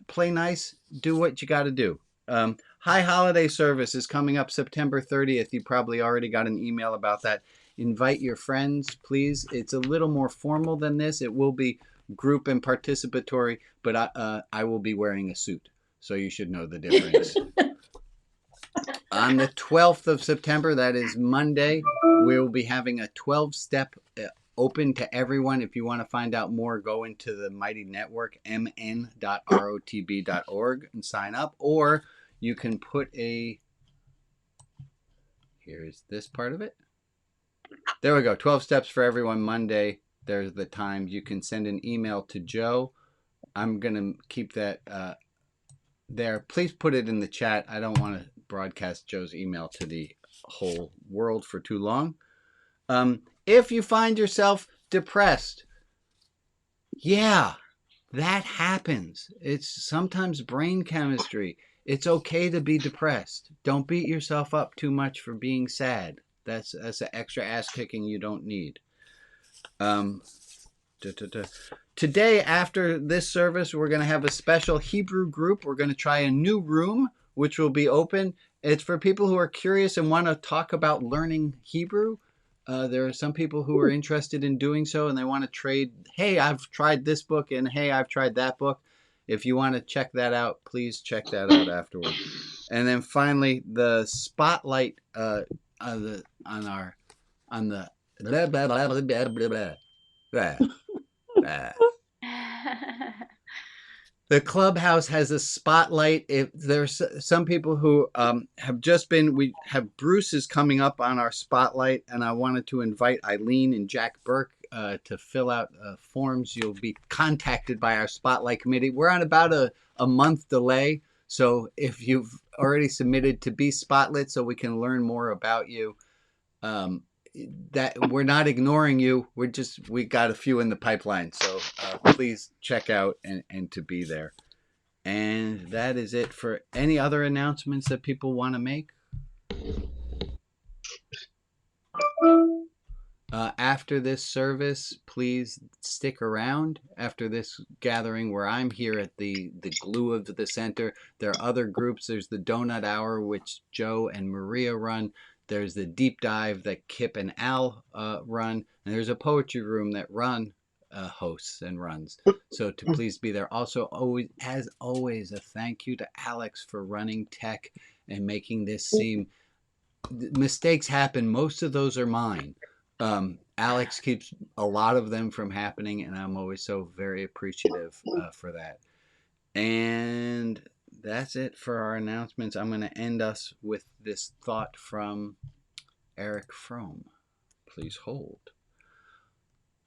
A: Play nice. Do what you got to do. High Holiday Service is coming up September 30th. You probably already got an email about that. Invite your friends, please. It's a little more formal than this. It will be group and participatory, but I will be wearing a suit, so you should know the difference. On the 12th of September, that is Monday, we will be having a 12-step open to everyone. If you want to find out more, go into the Mighty Network, mn.rotb.org, and sign up. Or you can put here's this part of it. There we go. 12 steps for everyone Monday. There's the time. You can send an email to Joe. I'm going to keep that there. Please put it in the chat. I don't want to broadcast Joe's email to the whole world for too long. If you find yourself depressed, That happens. It's sometimes brain chemistry. It's okay to be depressed. Don't beat yourself up too much for being sad. That's an extra ass kicking you don't need. Today, after this service, we're going to have a special Hebrew group. We're going to try a new room, which will be open. It's for people who are curious and want to talk about learning Hebrew. There are some people who are interested in doing so, and they want to trade, hey, I've tried this book, and hey, I've tried that book. If you want to check that out, please check that out afterwards. And then finally, the spotlight on the blah, blah, blah, blah, blah, blah, blah. The clubhouse has a spotlight. If there's some people who have just been, we have Bruce is coming up on our spotlight, and I wanted to invite Eileen and Jack Burke to fill out forms. You'll be contacted by our spotlight committee. We're on about a month delay, so if you've already submitted to be spotlit so we can learn more about you, that we're not ignoring you. We got a few in the pipeline. So please check out and to be there. And that is it for any other announcements that people want to make. After this service, please stick around. After this gathering where I'm here at the glue of the center, there are other groups. There's the Donut Hour, which Joe and Maria run. There's the deep dive that Kip and Al run. And there's a poetry room that Ron hosts and runs. So to please be there. Also, as always, a thank you to Alex for running tech and making this seem... Mistakes happen. Most of those are mine. Alex keeps a lot of them from happening, and I'm always so very appreciative for that. And that's it for our announcements. I'm going to end us with this thought from Eric Fromm. Please hold.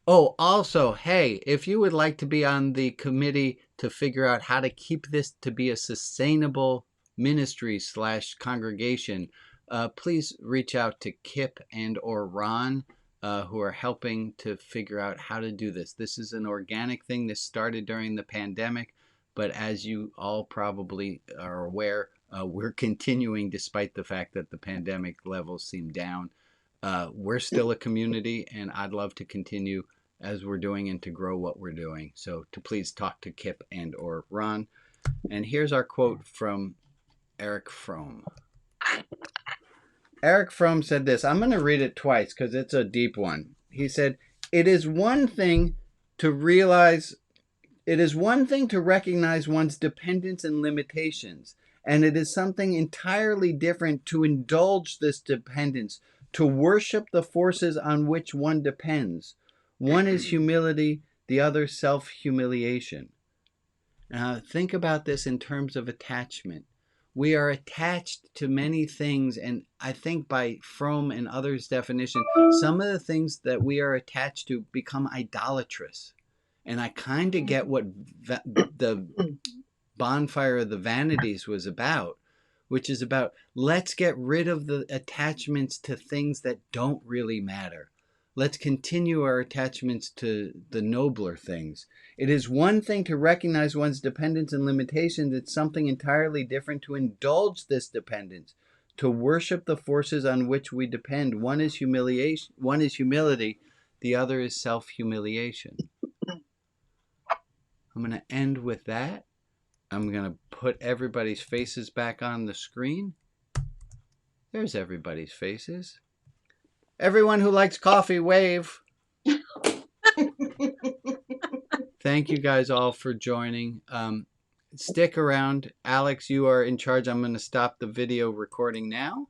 A: Oh, also, hey, if you would like to be on the committee to figure out how to keep this to be a sustainable ministry / congregation, please reach out to Kip and or Ron, who are helping to figure out how to do this. This is an organic thing. This started during the pandemic. But as you all probably are aware, we're continuing despite the fact that the pandemic levels seem down. We're still a community, and I'd love to continue as we're doing and to grow what we're doing. So to please talk to Kip and or Ron. And here's our quote from Eric Fromm. Eric Fromm said this. I'm going to read it twice because it's a deep one. He said, "It is one thing to recognize one's dependence and limitations, and it is something entirely different to indulge this dependence, to worship the forces on which one depends. One is humility, the other self-humiliation." Now, think about this in terms of attachment. We are attached to many things, and I think by Fromm and others' definition, some of the things that we are attached to become idolatrous. And I kind of get what the bonfire of the vanities was about, which is about let's get rid of the attachments to things that don't really matter. Let's continue our attachments to the nobler things. It is one thing to recognize one's dependence and limitations. It's something entirely different to indulge this dependence, to worship the forces on which we depend. One is humiliation, one is humility, the other is self-humiliation. I'm going to end with that. I'm going to put everybody's faces back on the screen. There's everybody's faces. Everyone who likes coffee, wave. Thank you guys all for joining. Stick around. Alex, you are in charge. I'm going to stop the video recording now.